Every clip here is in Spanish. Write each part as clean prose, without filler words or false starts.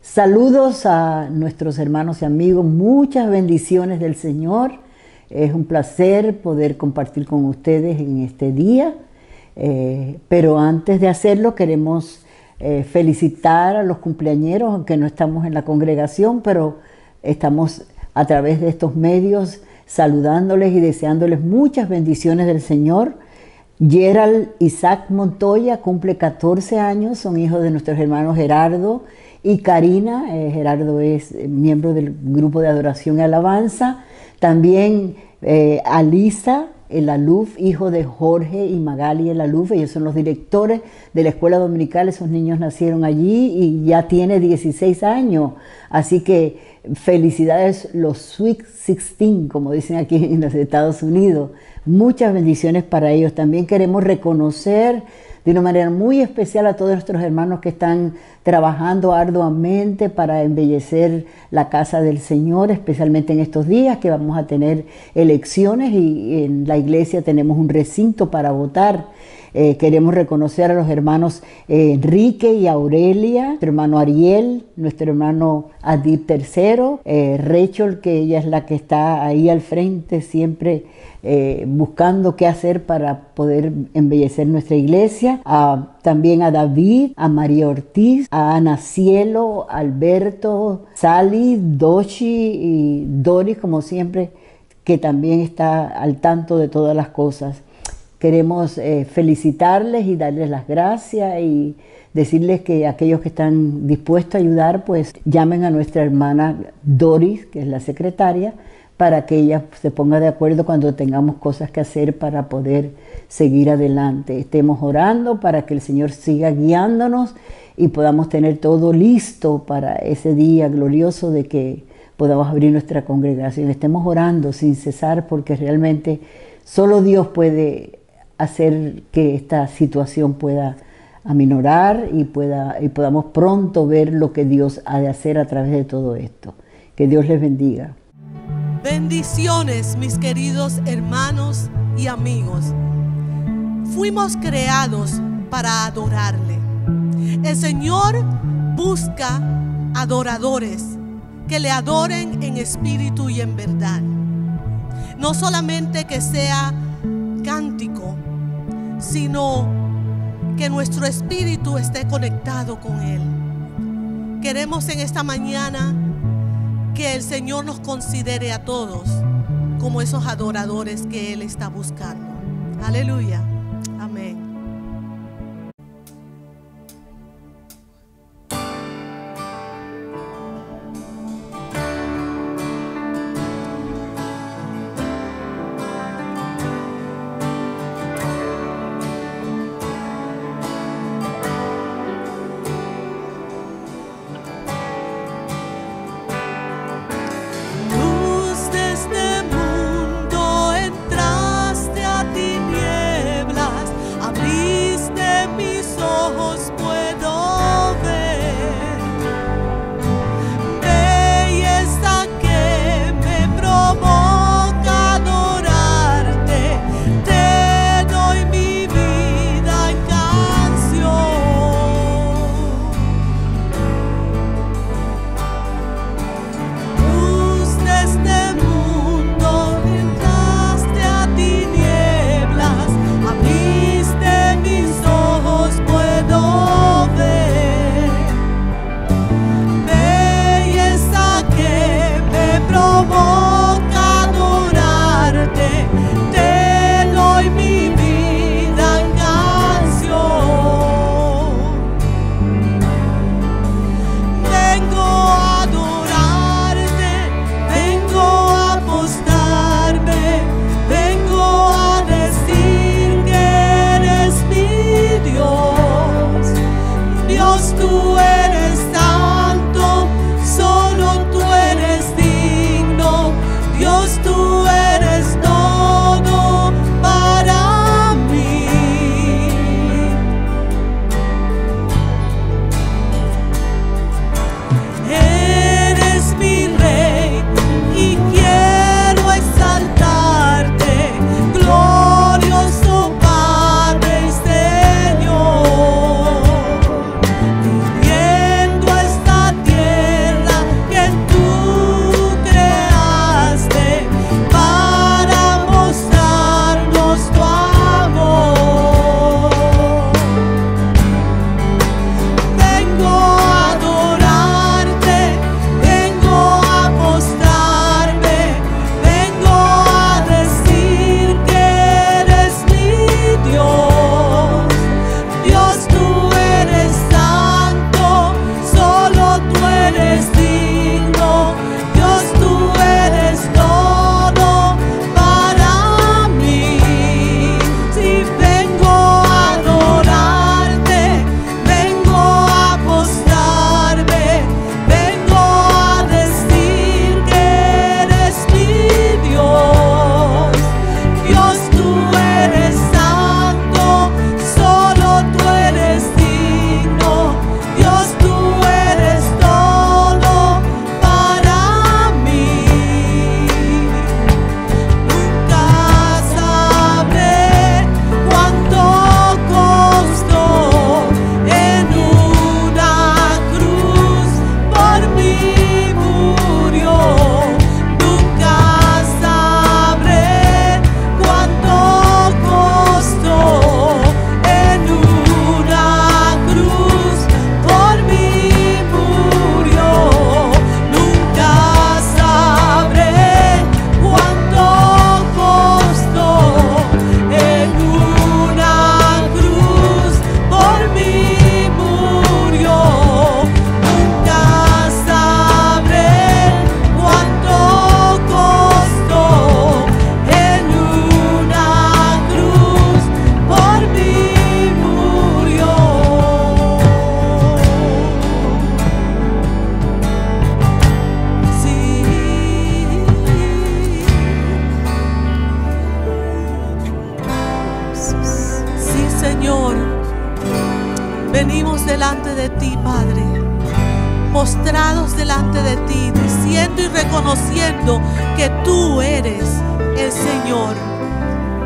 Saludos a nuestros hermanos y amigos, muchas bendiciones del Señor. Es un placer poder compartir con ustedes en este día, pero antes de hacerlo queremos felicitar a los cumpleañeros, aunque no estamos en la congregación, pero estamos a través de estos medios saludándoles y deseándoles muchas bendiciones del Señor. Gerald Isaac Montoya cumple 14 años, son hijos de nuestros hermanos Gerardo y Karina. Gerardo es miembro del grupo de adoración y alabanza. También Alisa Elaluf, hijo de Jorge y Magali Elaluf. Ellos son los directores de la escuela dominical. Esos niños nacieron allí y ya tiene 16 años. Así que felicidades, los Sweet 16, como dicen aquí en los Estados Unidos. Muchas bendiciones para ellos. También queremos reconocer de una manera muy especial a todos nuestros hermanos que están trabajando arduamente para embellecer la casa del Señor, especialmente en estos días que vamos a tener elecciones y en la iglesia tenemos un recinto para votar. Queremos reconocer a los hermanos Enrique y Aurelia, nuestro hermano Ariel, nuestro hermano Adib III, Rachel, que ella es la que está ahí al frente siempre buscando qué hacer para poder embellecer nuestra iglesia. También a David, a María Ortiz, a Ana Cielo, Alberto, Sally, Doshi y Doris, como siempre, que también está al tanto de todas las cosas. Queremos felicitarles y darles las gracias y decirles que aquellos que están dispuestos a ayudar, pues llamen a nuestra hermana Doris, que es la secretaria, para que ella se ponga de acuerdo cuando tengamos cosas que hacer para poder seguir adelante. Estemos orando para que el Señor siga guiándonos y podamos tener todo listo para ese día glorioso de que podamos abrir nuestra congregación. Estemos orando sin cesar porque realmente solo Dios puede hacer que esta situación pueda aminorar y podamos pronto ver lo que Dios ha de hacer a través de todo esto. Que Dios les bendiga. Bendiciones, mis queridos hermanos y amigos. Fuimos creados para adorarle. El Señor busca adoradores que le adoren en espíritu y en verdad. No solamente que sea cántico, sino que nuestro espíritu esté conectado con Él. Queremos en esta mañana que el Señor nos considere a todos como esos adoradores que Él está buscando. Aleluya. Amén. Luz de este mundo, entraste a tinieblas. postrados delante de ti, diciendo y reconociendo que tú eres el Señor.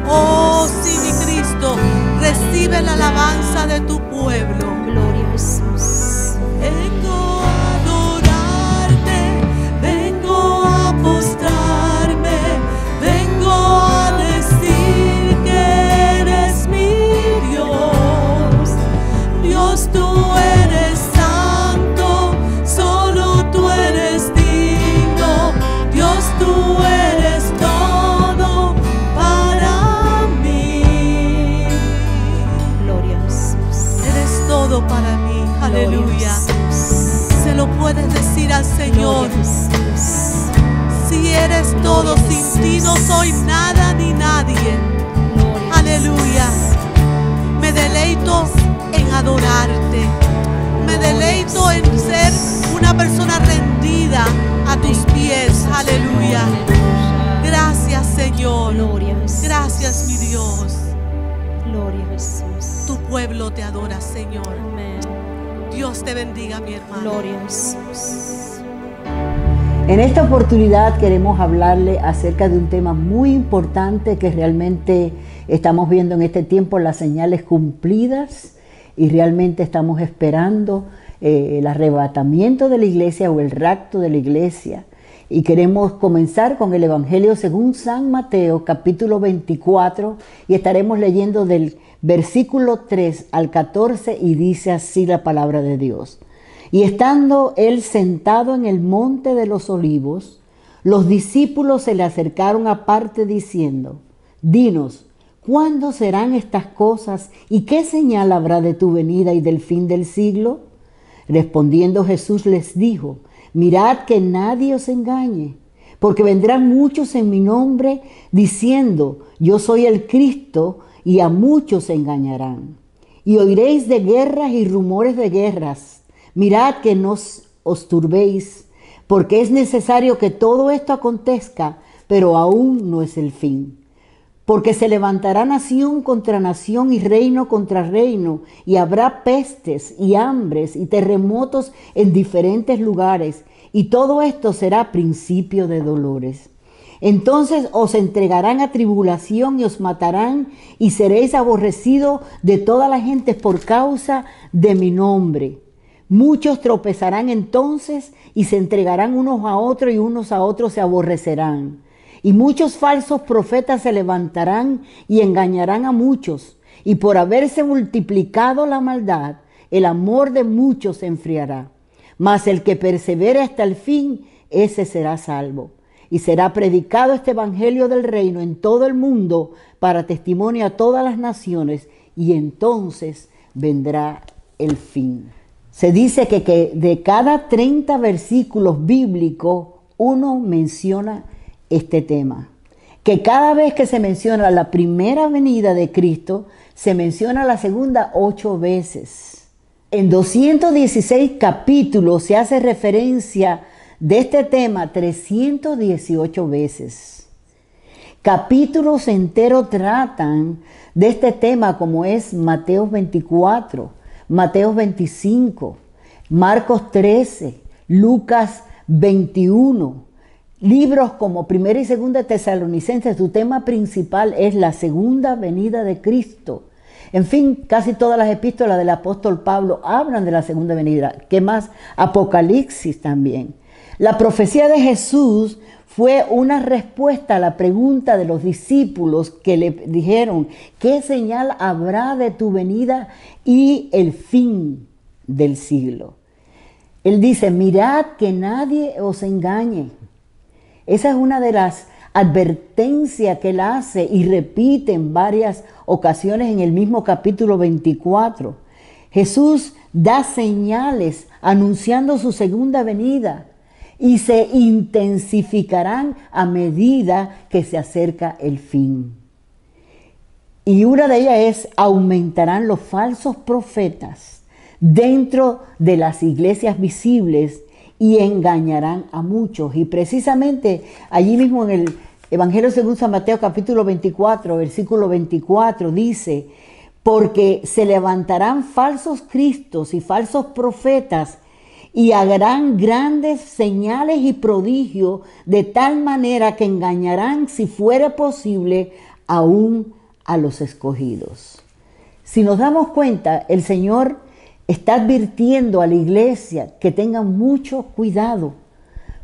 Oh, sí, mi Cristo, recibe la alabanza de tu pueblo. Gloria a Jesús. Vengo a adorarte, vengo a postrarme, vengo a decir que eres mi Dios. Dios, tú eres santo, solo tú eres digno. Dios, tú eres todo para mí. Gloria a Jesús. Eres todo para mí. Aleluya. Se lo puedes decir al Señor. Si eres todo, sin ti no soy nada ni nadie. Aleluya. Me deleito en adorarte. Me deleito en ser una persona rendida a tus pies. Aleluya. Gracias, Señor. Gloria a Jesús. Gracias, mi Dios. Gloria a Jesús. Tu pueblo te adora, Señor. Amén. Dios te bendiga, mi hermano. Gloria a Jesús. En esta oportunidad queremos hablarle acerca de un tema muy importante que realmente estamos viendo en este tiempo, las señales cumplidas, y realmente estamos esperando el arrebatamiento de la iglesia o el rapto de la iglesia. Y queremos comenzar con el Evangelio según San Mateo, capítulo 24, y estaremos leyendo del versículo 3 al 14, y dice así la palabra de Dios. Y estando él sentado en el monte de los olivos, los discípulos se le acercaron aparte diciendo: Dinos, ¿cuándo serán estas cosas y qué señal habrá de tu venida y del fin del siglo? Respondiendo Jesús les dijo: Mirad que nadie os engañe, porque vendrán muchos en mi nombre diciendo: Yo soy el Cristo, y a muchos se engañarán. Y oiréis de guerras y rumores de guerras. Mirad que no os turbéis, porque es necesario que todo esto acontezca, pero aún no es el fin. Porque se levantará nación contra nación y reino contra reino, y habrá pestes y hambres y terremotos en diferentes lugares, y todo esto será principio de dolores. Entonces os entregarán a tribulación y os matarán, y seréis aborrecidos de toda la gente por causa de mi nombre. Muchos tropezarán entonces y se entregarán unos a otros, y unos a otros se aborrecerán. Y muchos falsos profetas se levantarán y engañarán a muchos. Y por haberse multiplicado la maldad, el amor de muchos se enfriará. Mas el que persevere hasta el fin, ese será salvo. Y será predicado este evangelio del reino en todo el mundo para testimonio a todas las naciones, y entonces vendrá el fin. Se dice que de cada 30 versículos bíblicos, uno menciona este tema. Que cada vez que se menciona la primera venida de Cristo, se menciona la segunda 8 veces. En 216 capítulos se hace referencia de este tema 318 veces. Capítulos enteros tratan de este tema, como es Mateo 24, Mateo 25, Marcos 13, Lucas 21. Libros como Primera y Segunda Tesalonicenses, su tema principal es la segunda venida de Cristo. En fin, casi todas las epístolas del apóstol Pablo hablan de la segunda venida. ¿Qué más? Apocalipsis también. La profecía de Jesús fue una respuesta a la pregunta de los discípulos que le dijeron: ¿qué señal habrá de tu venida y el fin del siglo? Él dice: mirad que nadie os engañe. Esa es una de las advertencias que él hace y repite en varias ocasiones en el mismo capítulo 24. Jesús da señales anunciando su segunda venida, y se intensificarán a medida que se acerca el fin. Y una de ellas es: aumentarán los falsos profetas dentro de las iglesias visibles y engañarán a muchos. Y precisamente allí mismo en el Evangelio según San Mateo capítulo 24, versículo 24 dice: porque se levantarán falsos cristos y falsos profetas, y harán grandes señales y prodigios, de tal manera que engañarán, si fuera posible, aún a los escogidos. Si nos damos cuenta, el Señor está advirtiendo a la iglesia que tengan mucho cuidado,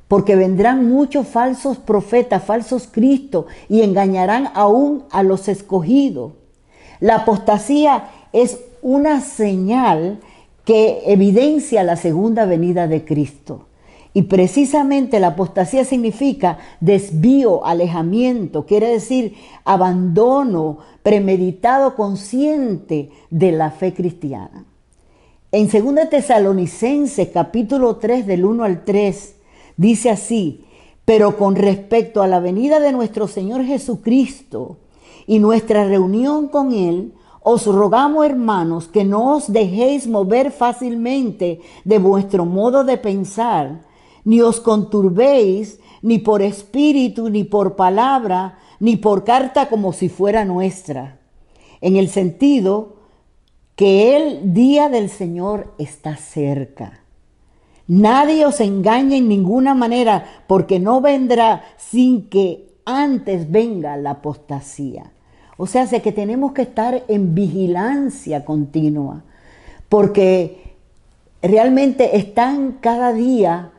porque vendrán muchos falsos profetas, falsos cristos, y engañarán aún a los escogidos. La apostasía es una señal que evidencia la segunda venida de Cristo. Y precisamente la apostasía significa desvío, alejamiento, quiere decir abandono premeditado, consciente de la fe cristiana. En 2 Tesalonicenses capítulo 3 del 1 al 3 dice así: pero con respecto a la venida de nuestro Señor Jesucristo y nuestra reunión con Él, os rogamos, hermanos, que no os dejéis mover fácilmente de vuestro modo de pensar, ni os conturbéis, ni por espíritu, ni por palabra, ni por carta como si fuera nuestra, en el sentido que el día del Señor está cerca. Nadie os engañe en ninguna manera, porque no vendrá sin que antes venga la apostasía. O sea, que tenemos que estar en vigilancia continua, porque realmente están cada día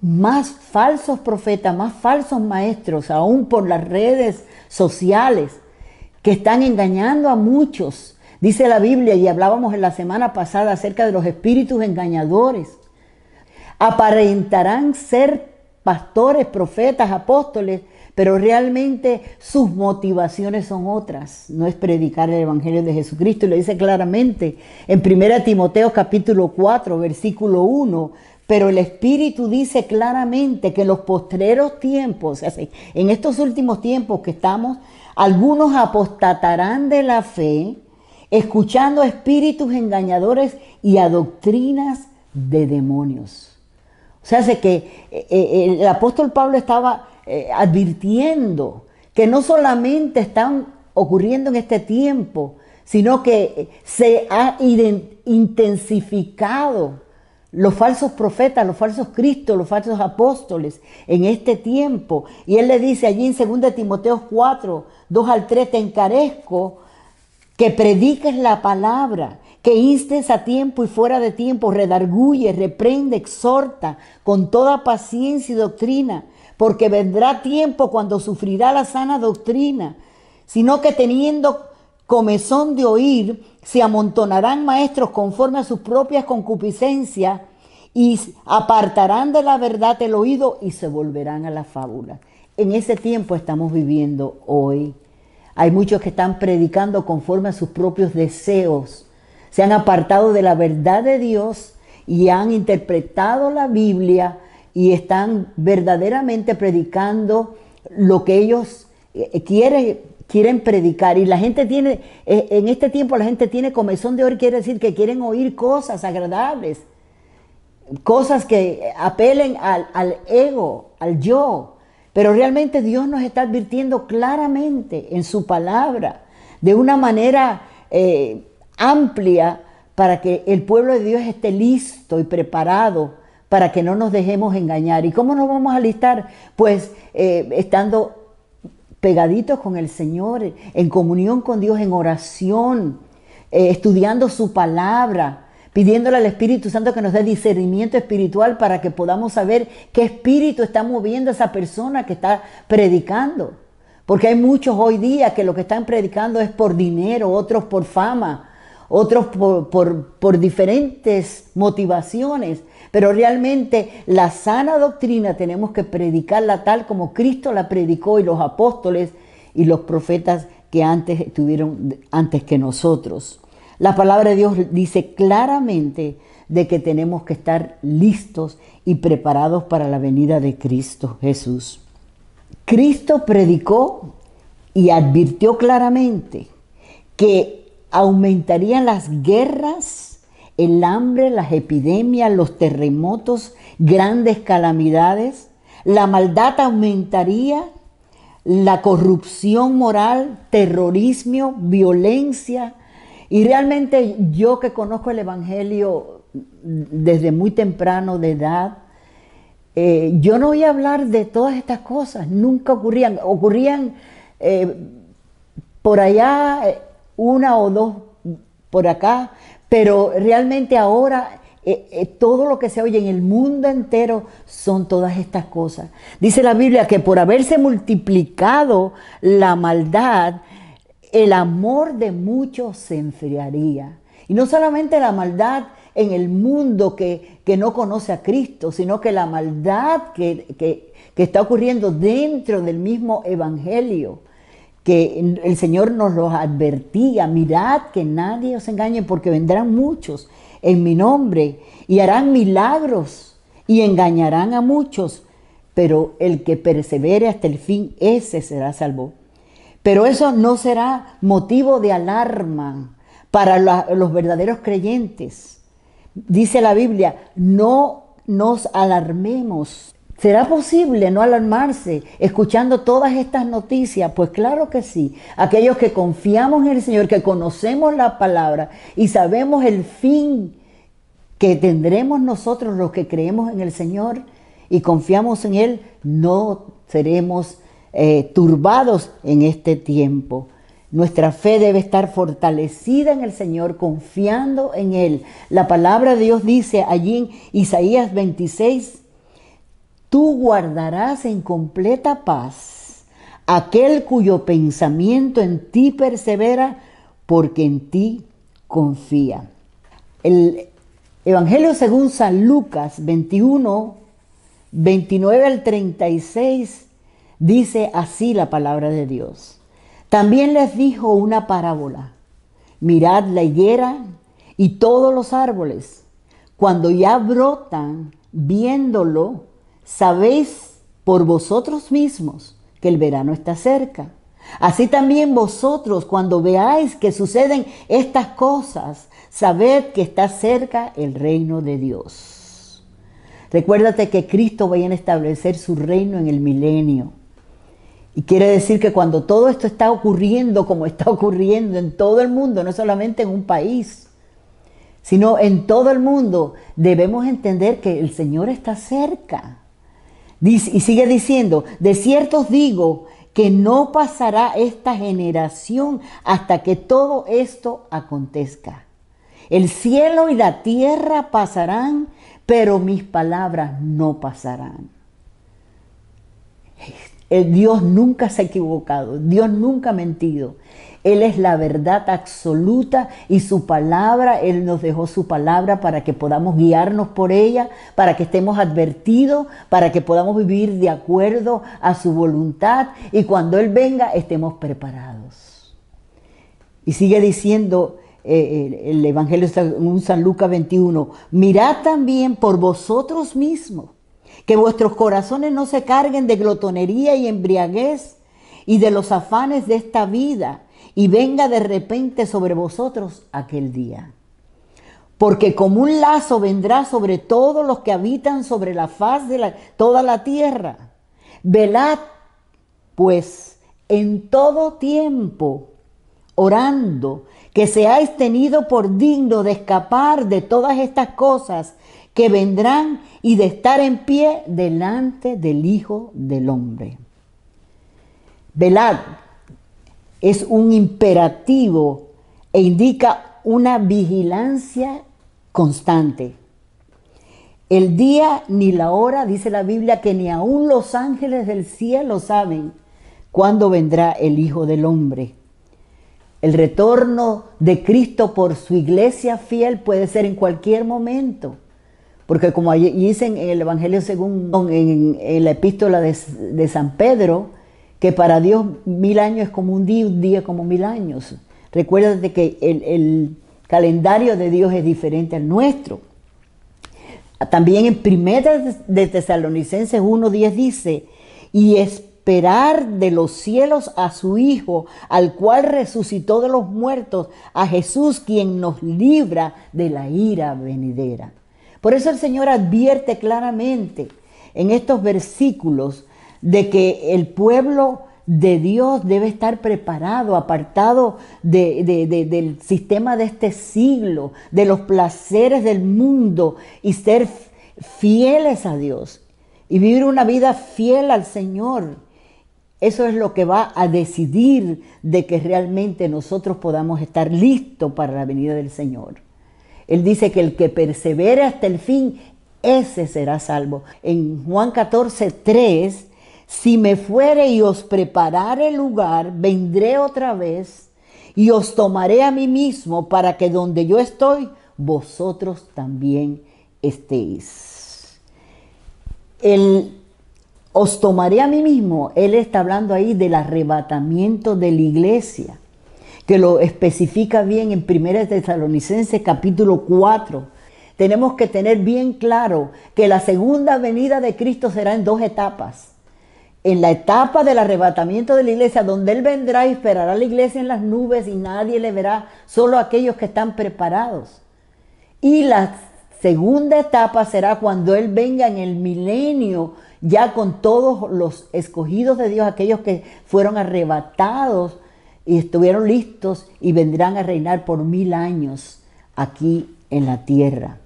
más falsos profetas, más falsos maestros, aún por las redes sociales, que están engañando a muchos. Dice la Biblia, y hablábamos en la semana pasada acerca de los espíritus engañadores. Aparentarán ser pastores, profetas, apóstoles, pero realmente sus motivaciones son otras. No es predicar el Evangelio de Jesucristo. Y lo dice claramente en 1 Timoteo capítulo 4, versículo 1. Pero el Espíritu dice claramente que en los postreros tiempos, en estos últimos tiempos que estamos, algunos apostatarán de la fe, escuchando a espíritus engañadores y a doctrinas de demonios. O sea, que el apóstol Pablo estaba advirtiendo que no solamente están ocurriendo en este tiempo, sino que se ha intensificado los falsos profetas, los falsos cristos, los falsos apóstoles en este tiempo. Y él le dice allí en 2 Timoteo 4, 2 al 3, te encarezco que prediques la palabra, que instes a tiempo y fuera de tiempo, redarguye, reprende, exhorta con toda paciencia y doctrina, porque vendrá tiempo cuando sufrirá la sana doctrina, sino que teniendo comezón de oír, se amontonarán maestros conforme a sus propias concupiscencias y apartarán de la verdad el oído y se volverán a la fábula. En ese tiempo estamos viviendo hoy. Hay muchos que están predicando conforme a sus propios deseos. Se han apartado de la verdad de Dios y han interpretado la Biblia y están verdaderamente predicando lo que ellos quieren predicar. Y la gente tiene, en este tiempo la gente tiene comezón de oír, quiere decir que quieren oír cosas agradables, cosas que apelen al ego, al yo. Pero realmente Dios nos está advirtiendo claramente en su palabra, de una manera amplia, para que el pueblo de Dios esté listo y preparado para que no nos dejemos engañar. ¿Y cómo nos vamos a alistar? Pues estando pegaditos con el Señor, en comunión con Dios, en oración, estudiando su palabra, pidiéndole al Espíritu Santo que nos dé discernimiento espiritual para que podamos saber qué espíritu está moviendo a esa persona que está predicando. Porque hay muchos hoy día que lo que están predicando es por dinero, otros por fama, otros por diferentes motivaciones. Pero realmente la sana doctrina tenemos que predicarla tal como Cristo la predicó, y los apóstoles y los profetas que antes estuvieron antes que nosotros. La palabra de Dios dice claramente de que tenemos que estar listos y preparados para la venida de Cristo Jesús. Cristo predicó y advirtió claramente que aumentarían las guerras, el hambre, las epidemias, los terremotos, grandes calamidades. La maldad aumentaría, la corrupción moral, terrorismo, violencia. Y realmente yo que conozco el Evangelio desde muy temprano de edad. Yo no voy a hablar de todas estas cosas, nunca ocurrían por allá, una o dos por acá, pero realmente ahora todo lo que se oye en el mundo entero son todas estas cosas. Dice la Biblia que por haberse multiplicado la maldad, el amor de muchos se enfriaría. Y no solamente la maldad en el mundo que no conoce a Cristo, sino que la maldad que está ocurriendo dentro del mismo evangelio, que el Señor nos lo advertía: mirad que nadie os engañe, porque vendrán muchos en mi nombre y harán milagros y engañarán a muchos, pero el que persevere hasta el fin, ese será salvo. Pero eso no será motivo de alarma para los verdaderos creyentes. Dice la Biblia, no nos alarmemos. ¿Será posible no alarmarse escuchando todas estas noticias? Pues claro que sí. Aquellos que confiamos en el Señor, que conocemos la palabra y sabemos el fin que tendremos nosotros los que creemos en el Señor y confiamos en Él, no seremos turbados en este tiempo. Nuestra fe debe estar fortalecida en el Señor, confiando en Él. La palabra de Dios dice allí en Isaías 26, tú guardarás en completa paz aquel cuyo pensamiento en ti persevera, porque en ti confía. El Evangelio según San Lucas 21, 29 al 36, dice así la palabra de Dios. También les dijo una parábola: mirad la higuera y todos los árboles, cuando ya brotan, viéndolo, sabéis por vosotros mismos que el verano está cerca. Así también vosotros, cuando veáis que suceden estas cosas, sabed que está cerca el reino de Dios. Recuérdate que Cristo va a establecer su reino en el milenio. Y quiere decir que cuando todo esto está ocurriendo como está ocurriendo en todo el mundo, no solamente en un país, sino en todo el mundo, debemos entender que el Señor está cerca. Dice, y sigue diciendo, de cierto os digo que no pasará esta generación hasta que todo esto acontezca. El cielo y la tierra pasarán, pero mis palabras no pasarán. Dios nunca se ha equivocado, Dios nunca ha mentido. Él es la verdad absoluta y su palabra, Él nos dejó su palabra para que podamos guiarnos por ella, para que estemos advertidos, para que podamos vivir de acuerdo a su voluntad y cuando Él venga estemos preparados. Y sigue diciendo el Evangelio según San Lucas 21, mirad también por vosotros mismos, que vuestros corazones no se carguen de glotonería y embriaguez y de los afanes de esta vida, y venga de repente sobre vosotros aquel día. Porque como un lazo vendrá sobre todos los que habitan sobre la faz de toda la tierra. Velad, pues, en todo tiempo, orando, que seáis tenidos por digno de escapar de todas estas cosas que vendrán y de estar en pie delante del Hijo del Hombre. Velad es un imperativo e indica una vigilancia constante. El día ni la hora, dice la Biblia, que ni aun los ángeles del cielo saben cuándo vendrá el Hijo del Hombre. El retorno de Cristo por su iglesia fiel puede ser en cualquier momento. Porque como dicen en el Evangelio según en la epístola de San Pedro, que para Dios 1000 años es como un día como 1000 años. Recuérdate que el calendario de Dios es diferente al nuestro. También en Primera de Tesalonicenses 1:10 dice, y esperar de los cielos a su Hijo, al cual resucitó de los muertos, a Jesús, quien nos libra de la ira venidera. Por eso el Señor advierte claramente en estos versículos de que el pueblo de Dios debe estar preparado, apartado del sistema de este siglo, de los placeres del mundo, y ser fieles a Dios y vivir una vida fiel al Señor. Eso es lo que va a decidir de que realmente nosotros podamos estar listos para la venida del Señor. Él dice que el que persevere hasta el fin, ese será salvo. En Juan 14:3, si me fuere y os preparare el lugar, vendré otra vez y os tomaré a mí mismo, para que donde yo estoy, vosotros también estéis. Os tomaré a mí mismo, él está hablando ahí del arrebatamiento de la iglesia, que lo especifica bien en 1 Tesalonicenses capítulo 4. Tenemos que tener bien claro que la segunda venida de Cristo será en 2 etapas. En la etapa del arrebatamiento de la iglesia, donde Él vendrá y esperará a la iglesia en las nubes y nadie le verá, solo aquellos que están preparados. Y la segunda etapa será cuando Él venga en el milenio, ya con todos los escogidos de Dios, aquellos que fueron arrebatados y estuvieron listos y vendrán a reinar por 1000 años aquí en la tierra.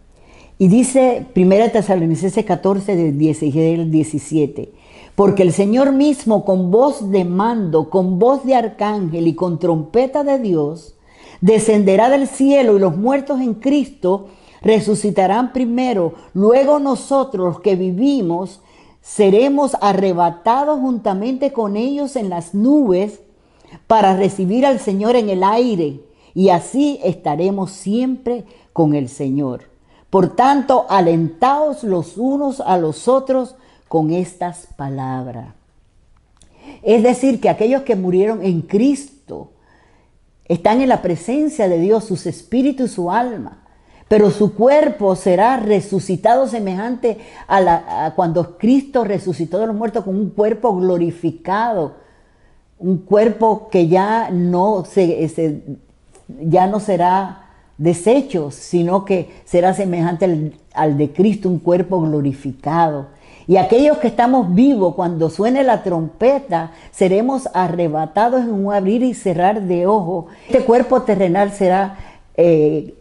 Y dice 1 Tesalonicenses 14, del 16 al 17, porque el Señor mismo con voz de mando, con voz de arcángel y con trompeta de Dios, descenderá del cielo, y los muertos en Cristo resucitarán primero. Luego nosotros, los que vivimos, seremos arrebatados juntamente con ellos en las nubes para recibir al Señor en el aire, y así estaremos siempre con el Señor. Por tanto, alentaos los unos a los otros con estas palabras. Es decir, que aquellos que murieron en Cristo están en la presencia de Dios, sus espíritus y su alma, pero su cuerpo será resucitado semejante a cuando Cristo resucitó de los muertos, con un cuerpo glorificado, un cuerpo que ya no será desecho, sino que será semejante al de Cristo, un cuerpo glorificado. Y aquellos que estamos vivos, cuando suene la trompeta, seremos arrebatados en un abrir y cerrar de ojos. Este cuerpo terrenal será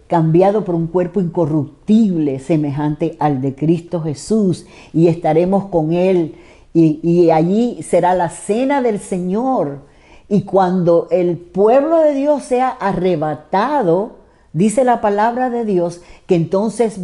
cambiado por un cuerpo incorruptible, semejante al de Cristo Jesús, y estaremos con Él, y allí será la cena del Señor. Y cuando el pueblo de Dios sea arrebatado, dice la palabra de Dios, que entonces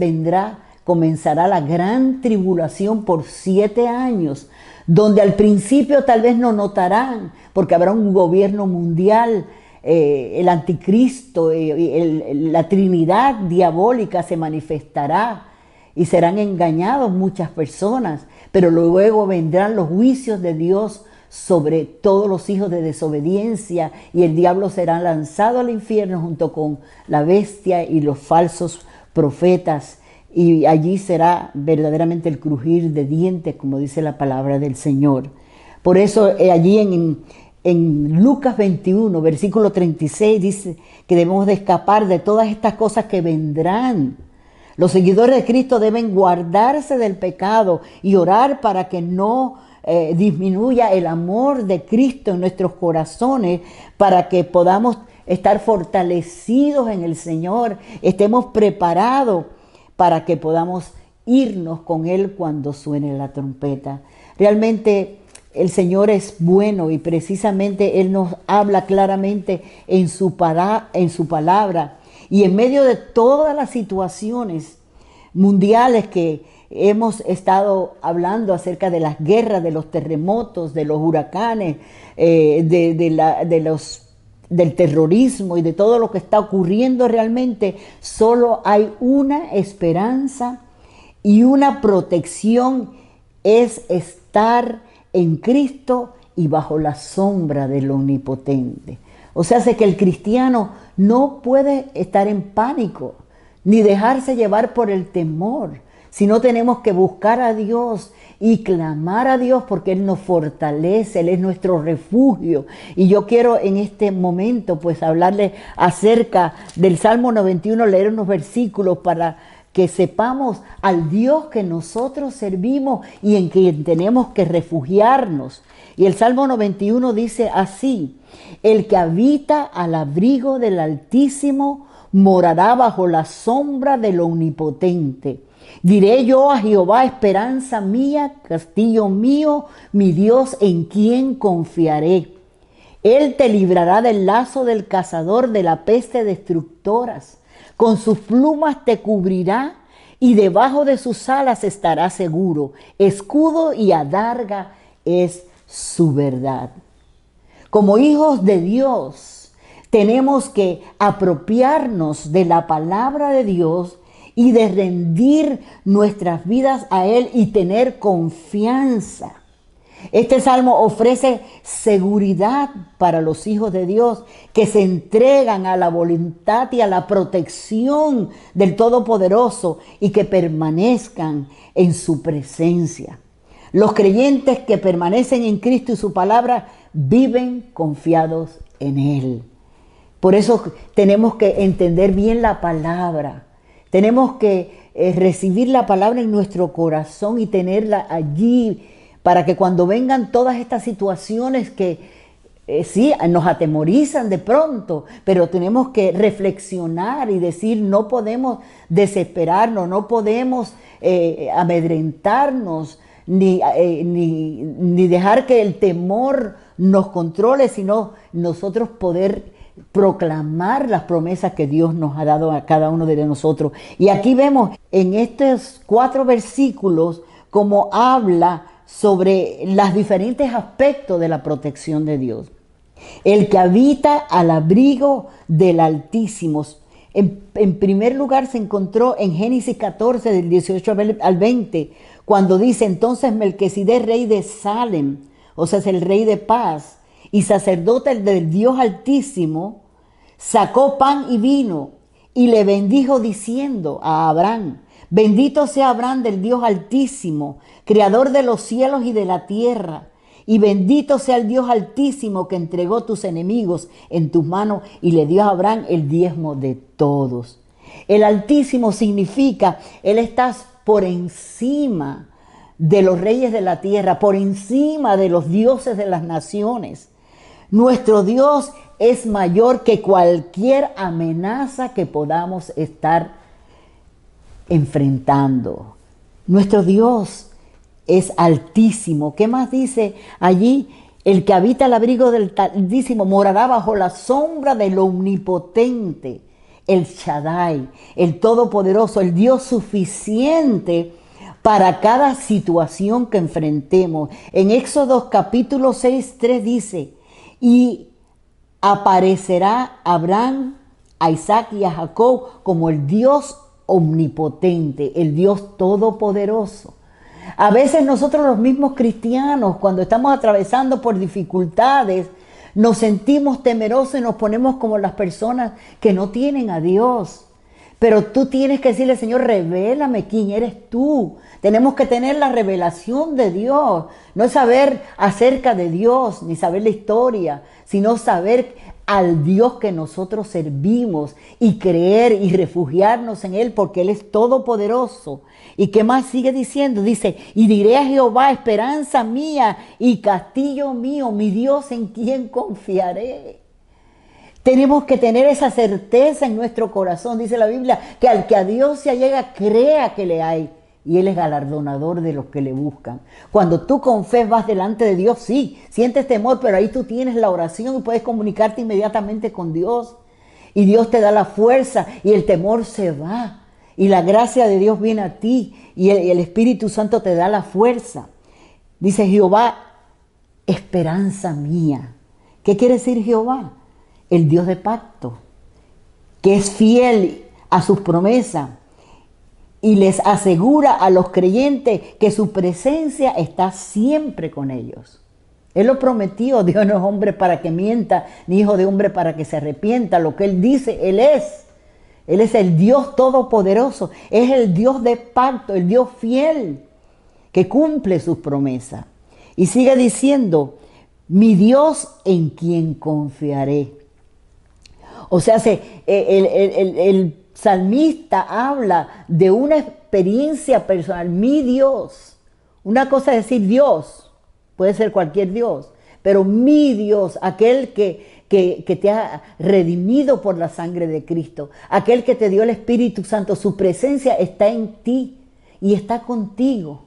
comenzará la gran tribulación por 7 años, donde al principio tal vez no notarán, porque habrá un gobierno mundial, el anticristo, la Trinidad diabólica se manifestará y serán engañados muchas personas, pero luego vendrán los juicios de Dios sobre todos los hijos de desobediencia, y el diablo será lanzado al infierno junto con la bestia y los falsos profetas, y allí será verdaderamente el crujir de dientes, como dice la palabra del Señor. Por eso allí en Lucas 21, versículo 36, dice que debemos de escapar de todas estas cosas que vendrán. Los seguidores de Cristo deben guardarse del pecado y orar para que no disminuya el amor de Cristo en nuestros corazones, para que podamos estar fortalecidos en el Señor, estemos preparados para que podamos irnos con Él cuando suene la trompeta. Realmente el Señor es bueno, y precisamente Él nos habla claramente en su palabra, y en medio de todas las situaciones mundiales que hemos estado hablando acerca de las guerras, de los terremotos, de los huracanes, del terrorismo y de todo lo que está ocurriendo realmente, solo hay una esperanza y una protección, es estar en Cristo y bajo la sombra del Omnipotente. O sea, que el cristiano no puede estar en pánico ni dejarse llevar por el temor, sino tenemos que buscar a Dios y clamar a Dios, porque Él nos fortalece, Él es nuestro refugio. Y yo quiero en este momento pues hablarle acerca del Salmo 91, leer unos versículos para que sepamos al Dios que nosotros servimos y en quien tenemos que refugiarnos. Y el Salmo 91 dice así: el que habita al abrigo del Altísimo morará bajo la sombra del Omnipotente. Diré yo a Jehová, esperanza mía, castillo mío, mi Dios en quien confiaré. Él te librará del lazo del cazador, de la peste destructoras. Con sus plumas te cubrirá y debajo de sus alas estarás seguro. Escudo y adarga es su verdad. Como hijos de Dios, tenemos que apropiarnos de la palabra de Dios y de rendir nuestras vidas a Él y tener confianza. Este salmo ofrece seguridad para los hijos de Dios que se entregan a la voluntad y a la protección del Todopoderoso y que permanezcan en su presencia. Los creyentes que permanecen en Cristo y su palabra viven confiados en Él. Por eso tenemos que entender bien la palabra. Tenemos que recibir la palabra en nuestro corazón y tenerla allí para que cuando vengan todas estas situaciones que sí nos atemorizan de pronto, pero tenemos que reflexionar y decir: no podemos desesperarnos, no podemos amedrentarnos, ni dejar que el temor nos controle, sino nosotros poder proclamar las promesas que Dios nos ha dado a cada uno de nosotros. Y aquí vemos en estos 4 versículos cómo habla sobre los diferentes aspectos de la protección de Dios. El que habita al abrigo del Altísimo. En primer lugar se encontró en Génesis 14, del 18 al 20, cuando dice: entonces Melquisedec, rey de Salem, o sea, es el rey de paz, y sacerdote del Dios Altísimo, sacó pan y vino y le bendijo diciendo a Abraham: bendito sea Abraham del Dios Altísimo, creador de los cielos y de la tierra, y bendito sea el Dios Altísimo que entregó tus enemigos en tus manos y le dio a Abraham el diezmo de todos. El Altísimo significa, Él está por encima de los reyes de la tierra, por encima de los dioses de las naciones. Nuestro Dios es mayor que cualquier amenaza que podamos estar enfrentando. Nuestro Dios es altísimo. ¿Qué más dice allí? El que habita al abrigo del Altísimo morará bajo la sombra del Omnipotente, el Shaddai, el Todopoderoso, el Dios suficiente para cada situación que enfrentemos. En Éxodo capítulo 6, 3 dice: y aparecerá a Abraham, a Isaac y a Jacob como el Dios omnipotente, el Dios todopoderoso. A veces nosotros los mismos cristianos, cuando estamos atravesando por dificultades, nos sentimos temerosos y nos ponemos como las personas que no tienen a Dios. Pero tú tienes que decirle: Señor, revélame quién eres tú. Tenemos que tener la revelación de Dios. No es saber acerca de Dios, ni saber la historia, sino saber al Dios que nosotros servimos y creer y refugiarnos en Él, porque Él es todopoderoso. ¿Y qué más sigue diciendo? Dice: y diré a Jehová, esperanza mía y castillo mío, mi Dios en quien confiaré. Tenemos que tener esa certeza en nuestro corazón. Dice la Biblia que al que a Dios se allega, crea que le hay. Y Él es galardonador de los que le buscan. Cuando tú con fe vas delante de Dios, sí, sientes temor, pero ahí tú tienes la oración y puedes comunicarte inmediatamente con Dios. Y Dios te da la fuerza y el temor se va. Y la gracia de Dios viene a ti y el Espíritu Santo te da la fuerza. Dice Jehová, esperanza mía. ¿Qué quiere decir Jehová? El Dios de pacto, que es fiel a sus promesas y les asegura a los creyentes que su presencia está siempre con ellos. Él lo prometió. Dios no es hombre para que mienta, ni hijo de hombre para que se arrepienta. Lo que Él dice, Él es. Él es el Dios todopoderoso. Es el Dios de pacto, el Dios fiel, que cumple sus promesas. Y sigue diciendo, mi Dios en quien confiaré. O sea, el salmista habla de una experiencia personal, mi Dios. Una cosa es decir Dios, puede ser cualquier Dios, pero mi Dios, aquel que te ha redimido por la sangre de Cristo, aquel que te dio el Espíritu Santo, su presencia está en ti y está contigo.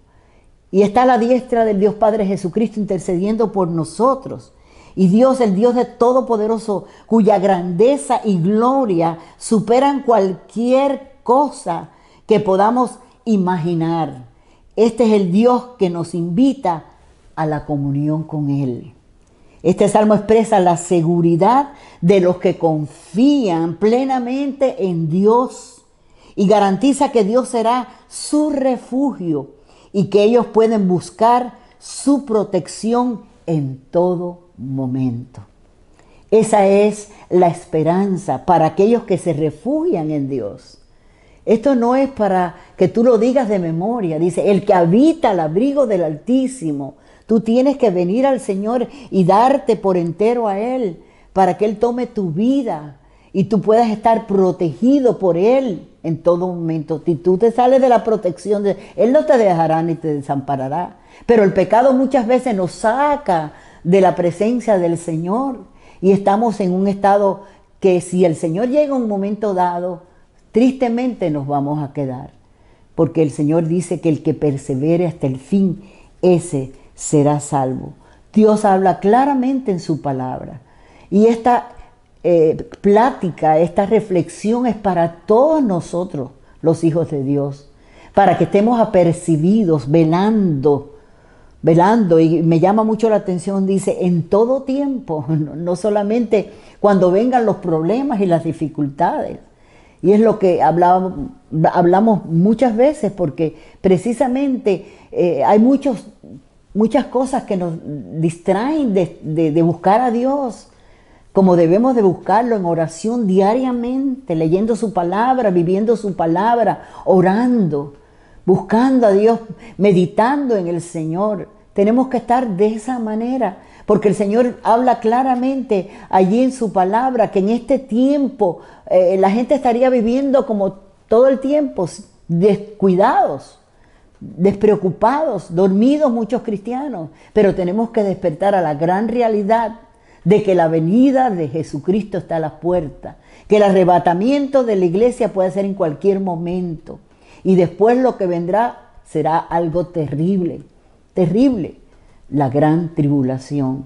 Y está a la diestra del Dios Padre Jesucristo intercediendo por nosotros. Y Dios, el Dios de Todopoderoso, cuya grandeza y gloria superan cualquier cosa que podamos imaginar. Este es el Dios que nos invita a la comunión con Él. Este salmo expresa la seguridad de los que confían plenamente en Dios y garantiza que Dios será su refugio y que ellos pueden buscar su protección en todo momento. Esa es la esperanza para aquellos que se refugian en Dios. Esto no es para que tú lo digas de memoria. Dice, el que habita al abrigo del Altísimo. Tú tienes que venir al Señor y darte por entero a Él para que Él tome tu vida y tú puedas estar protegido por Él en todo momento. Si tú te sales de la protección de Él, no te dejará ni te desamparará. Pero el pecado muchas veces nos saca de la presencia del Señor y estamos en un estado que si el Señor llega a un momento dado, tristemente nos vamos a quedar. Porque el Señor dice que el que persevere hasta el fin, ese será salvo. Dios habla claramente en su palabra. Y esta plática, esta reflexión es para todos nosotros, los hijos de Dios, para que estemos apercibidos, velando. Y me llama mucho la atención, dice, en todo tiempo, no solamente cuando vengan los problemas y las dificultades. Y es lo que hablamos muchas veces, porque precisamente hay muchas cosas que nos distraen de buscar a Dios, como debemos de buscarlo en oración diariamente, leyendo su palabra, viviendo su palabra, orando, buscando a Dios, meditando en el Señor. Tenemos que estar de esa manera, porque el Señor habla claramente allí en su palabra que en este tiempo la gente estaría viviendo como todo el tiempo, descuidados, despreocupados, dormidos muchos cristianos, pero tenemos que despertar a la gran realidad de que la venida de Jesucristo está a la puerta, que el arrebatamiento de la iglesia puede ser en cualquier momento y después lo que vendrá será algo terrible, terrible, la gran tribulación.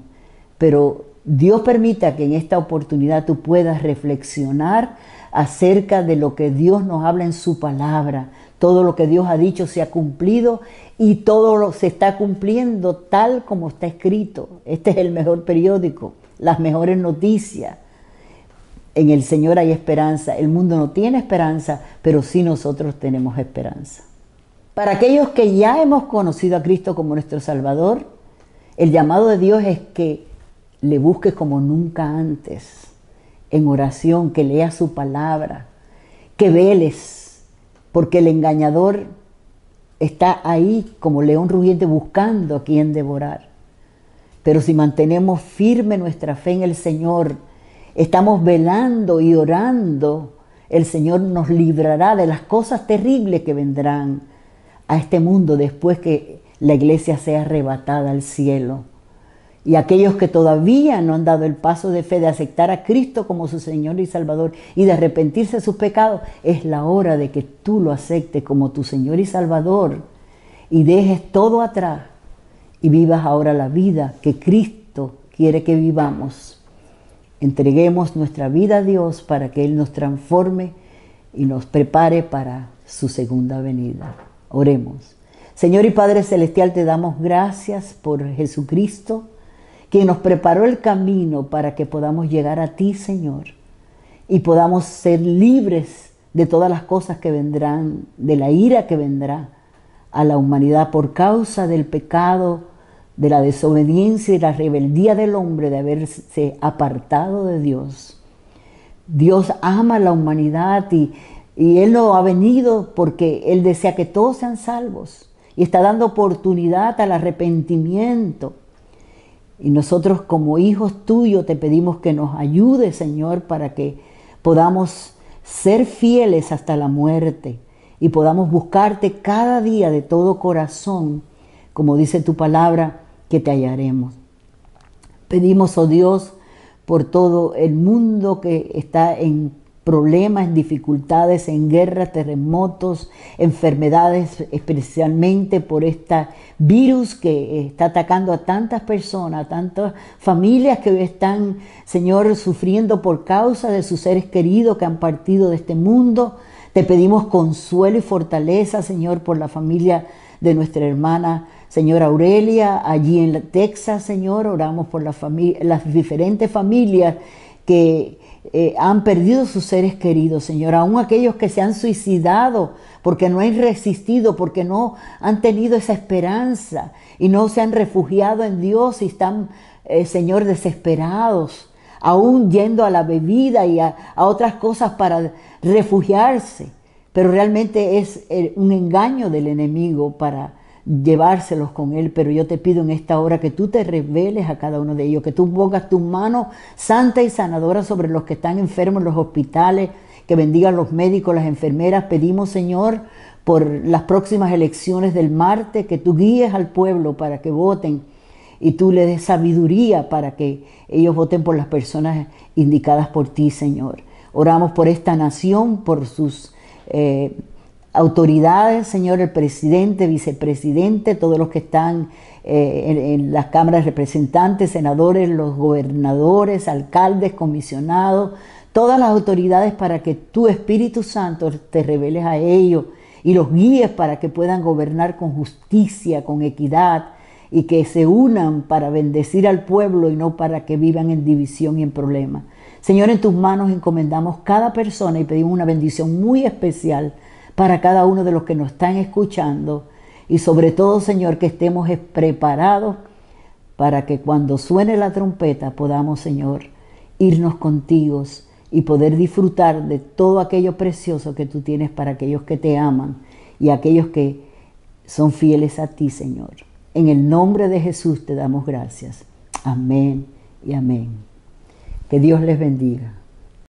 Pero Dios permita que en esta oportunidad tú puedas reflexionar acerca de lo que Dios nos habla en su palabra. Todo lo que Dios ha dicho se ha cumplido y todo se está cumpliendo tal como está escrito. Este es el mejor periódico, las mejores noticias. En el Señor hay esperanza. El mundo no tiene esperanza, pero sí nosotros tenemos esperanza. Para aquellos que ya hemos conocido a Cristo como nuestro Salvador, el llamado de Dios es que le busques como nunca antes, en oración, que leas su palabra, que veles, porque el engañador está ahí como león rugiente buscando a quien devorar. Pero si mantenemos firme nuestra fe en el Señor, estamos velando y orando, el Señor nos librará de las cosas terribles que vendrán a este mundo después que la iglesia sea arrebatada al cielo. Y aquellos que todavía no han dado el paso de fe de aceptar a Cristo como su Señor y Salvador y de arrepentirse de sus pecados, es la hora de que tú lo aceptes como tu Señor y Salvador y dejes todo atrás y vivas ahora la vida que Cristo quiere que vivamos. Entreguemos nuestra vida a Dios para que Él nos transforme y nos prepare para su segunda venida. Oremos. Señor y Padre Celestial, te damos gracias por Jesucristo, quien nos preparó el camino para que podamos llegar a ti, Señor, y podamos ser libres de todas las cosas que vendrán, de la ira que vendrá a la humanidad por causa del pecado, de la desobediencia y la rebeldía del hombre de haberse apartado de Dios. Dios ama a la humanidad y Él no ha venido porque Él desea que todos sean salvos y está dando oportunidad al arrepentimiento. Y nosotros como hijos tuyos te pedimos que nos ayudes, Señor, para que podamos ser fieles hasta la muerte y podamos buscarte cada día de todo corazón, como dice tu palabra, que te hallaremos. Pedimos, oh Dios, por todo el mundo que está en problemas, en dificultades, en guerras, terremotos, enfermedades, especialmente por este virus que está atacando a tantas personas, a tantas familias que están, Señor, sufriendo por causa de sus seres queridos que han partido de este mundo. Te pedimos consuelo y fortaleza, Señor, por la familia de nuestra hermana, Señora Aurelia, allí en Texas, Señor. Oramos por las diferentes familias que han perdido sus seres queridos, Señor, aún aquellos que se han suicidado porque no han resistido, porque no han tenido esa esperanza y no se han refugiado en Dios y están, Señor, desesperados, aún yendo a la bebida y a otras cosas para refugiarse, pero realmente es un engaño del enemigo para llevárselos con él. Pero yo te pido en esta hora que tú te reveles a cada uno de ellos, que tú pongas tu mano santa y sanadora sobre los que están enfermos en los hospitales, que bendigan los médicos, las enfermeras. Pedimos, Señor, por las próximas elecciones del martes, que tú guíes al pueblo para que voten y tú le des sabiduría para que ellos voten por las personas indicadas por ti, Señor. Oramos por esta nación, por sus autoridades, Señor, el presidente, vicepresidente, todos los que están en las cámaras de representantes, senadores, los gobernadores, alcaldes, comisionados, todas las autoridades, para que tu Espíritu Santo te reveles a ellos y los guíes para que puedan gobernar con justicia, con equidad, y que se unan para bendecir al pueblo y no para que vivan en división y en problemas. Señor, en tus manos encomendamos cada persona y pedimos una bendición muy especial para cada uno de los que nos están escuchando, y sobre todo, Señor, que estemos preparados para que cuando suene la trompeta podamos, Señor, irnos contigo y poder disfrutar de todo aquello precioso que tú tienes para aquellos que te aman y aquellos que son fieles a ti, Señor. En el nombre de Jesús te damos gracias. Amén y amén. Que Dios les bendiga.